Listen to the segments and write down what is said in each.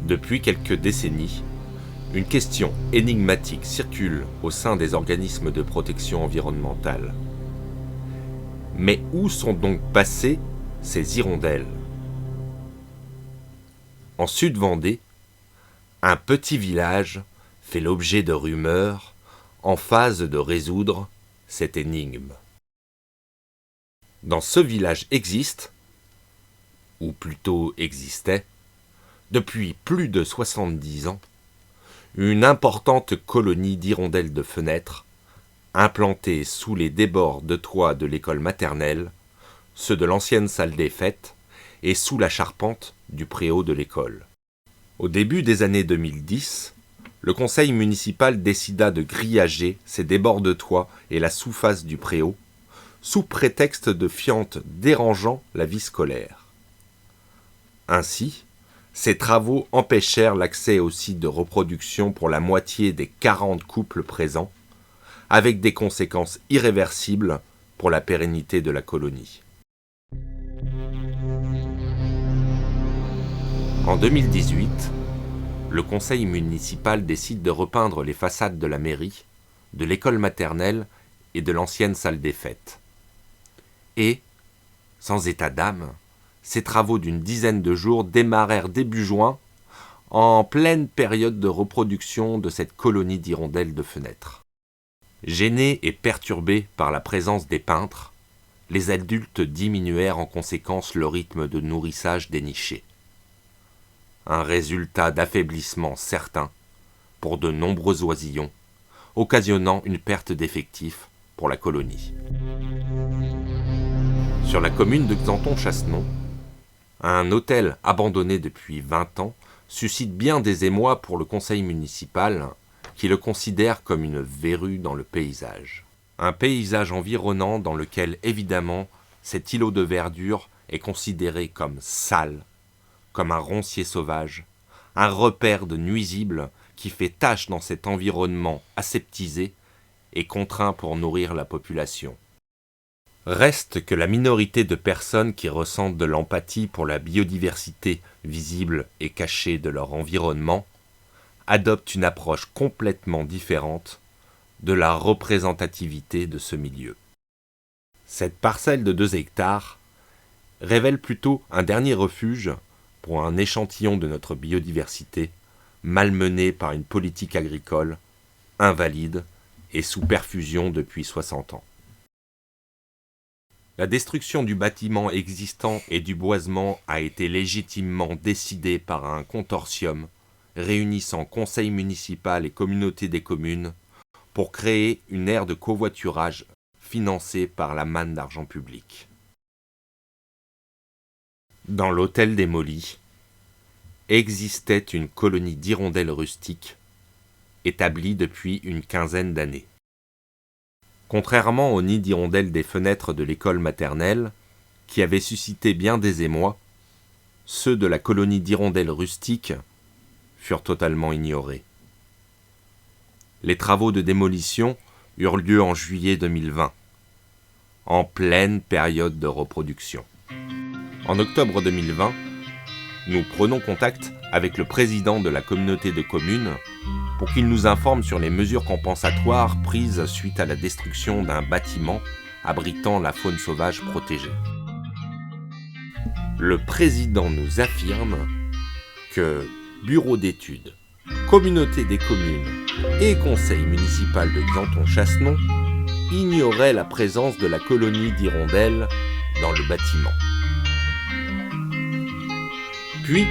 Depuis quelques décennies, une question énigmatique circule au sein des organismes de protection environnementale. Mais où sont donc passées ces hirondelles ? En Sud-Vendée, un petit village fait l'objet de rumeurs en phase de résoudre cette énigme. Dans ce village existe, ou plutôt existait, depuis plus de 70 ans, une importante colonie d'hirondelles de fenêtres, implantée sous les débords de toit de l'école maternelle, ceux de l'ancienne salle des fêtes et sous la charpente du préau de l'école. Au début des années 2010, le conseil municipal décida de grillager ces débords de toit et la sous-face du préau, sous prétexte de fientes dérangeant la vie scolaire. Ainsi, ces travaux empêchèrent l'accès au site de reproduction pour la moitié des 40 couples présents, avec des conséquences irréversibles pour la pérennité de la colonie. En 2018, le conseil municipal décide de repeindre les façades de la mairie, de l'école maternelle et de l'ancienne salle des fêtes. Et, sans état d'âme, ces travaux d'une dizaine de jours démarrèrent début juin, en pleine période de reproduction de cette colonie d'hirondelles de fenêtres. Gênés et perturbés par la présence des peintres, les adultes diminuèrent en conséquence le rythme de nourrissage des nichés. Un résultat d'affaiblissement certain pour de nombreux oisillons, occasionnant une perte d'effectifs pour la colonie. Sur la commune de Xanthon-Chassenon, un hôtel abandonné depuis 20 ans suscite bien des émois pour le conseil municipal qui le considère comme une verrue dans le paysage. Un paysage environnant dans lequel, évidemment, cet îlot de verdure est considéré comme sale, comme un roncier sauvage, un repère de nuisibles qui fait tache dans cet environnement aseptisé et contraint pour nourrir la population. Reste que la minorité de personnes qui ressentent de l'empathie pour la biodiversité visible et cachée de leur environnement adoptent une approche complètement différente de la représentativité de ce milieu. Cette parcelle de 2 hectares révèle plutôt un dernier refuge pour un échantillon de notre biodiversité malmené par une politique agricole invalide et sous perfusion depuis 60 ans. La destruction du bâtiment existant et du boisement a été légitimement décidée par un consortium réunissant conseil municipal et communauté des communes pour créer une aire de covoiturage financée par la manne d'argent public. Dans l'hôtel démoli, existait une colonie d'hirondelles rustiques établie depuis une quinzaine d'années. Contrairement au nid d'hirondelles des fenêtres de l'école maternelle, qui avait suscité bien des émois, ceux de la colonie d'hirondelles rustiques furent totalement ignorés. Les travaux de démolition eurent lieu en juillet 2020, en pleine période de reproduction. En octobre 2020, nous prenons contact avec le président de la communauté de communes pour qu'il nous informe sur les mesures compensatoires prises suite à la destruction d'un bâtiment abritant la faune sauvage protégée. Le président nous affirme que Bureau d'études, Communauté des communes et Conseil municipal de Xanthon-Chassenon ignoraient la présence de la colonie d'hirondelles dans le bâtiment. Puis,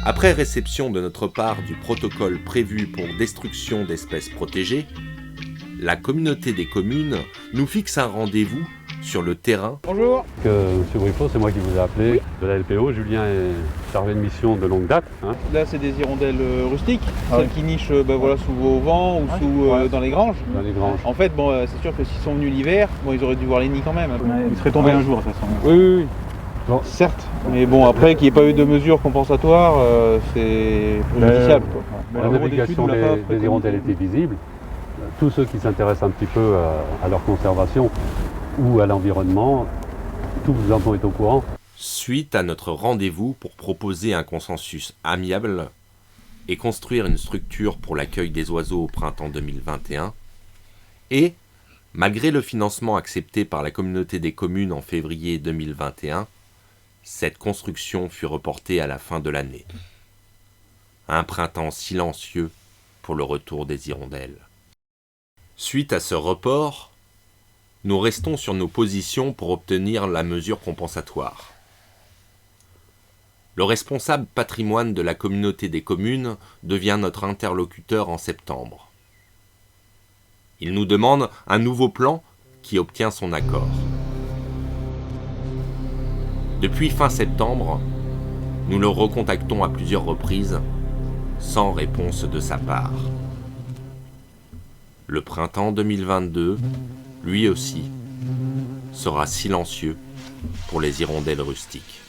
après réception de notre part du protocole prévu pour destruction d'espèces protégées, la communauté des communes nous fixe un rendez-vous sur le terrain. Bonjour. Monsieur Briffaut, c'est moi qui vous ai appelé de la LPO. Julien est chargé de mission de longue date. Là, c'est des hirondelles rustiques, celles qui nichent sous vos vents ou dans les granges. Dans les granges. En fait, c'est sûr que s'ils sont venus l'hiver, ils auraient dû voir les nids quand même. Ils seraient tombés un jour, de toute façon. Oui. Bon. Certes, mais après qu'il n'y ait pas eu de mesures compensatoires, c'est préjudiciable. La navigation des hirondelles était visible. Tous ceux qui s'intéressent un petit peu à leur conservation ou à l'environnement, tous vous en êtes au courant. Suite à notre rendez-vous pour proposer un consensus amiable et construire une structure pour l'accueil des oiseaux au printemps 2021, et, malgré le financement accepté par la communauté des communes en février 2021, cette construction fut reportée à la fin de l'année. Un printemps silencieux pour le retour des hirondelles. Suite à ce report, nous restons sur nos positions pour obtenir la mesure compensatoire. Le responsable patrimoine de la communauté des communes devient notre interlocuteur en septembre. Il nous demande un nouveau plan qui obtient son accord. Depuis fin septembre, nous le recontactons à plusieurs reprises, sans réponse de sa part. Le printemps 2022, lui aussi, sera silencieux pour les hirondelles rustiques.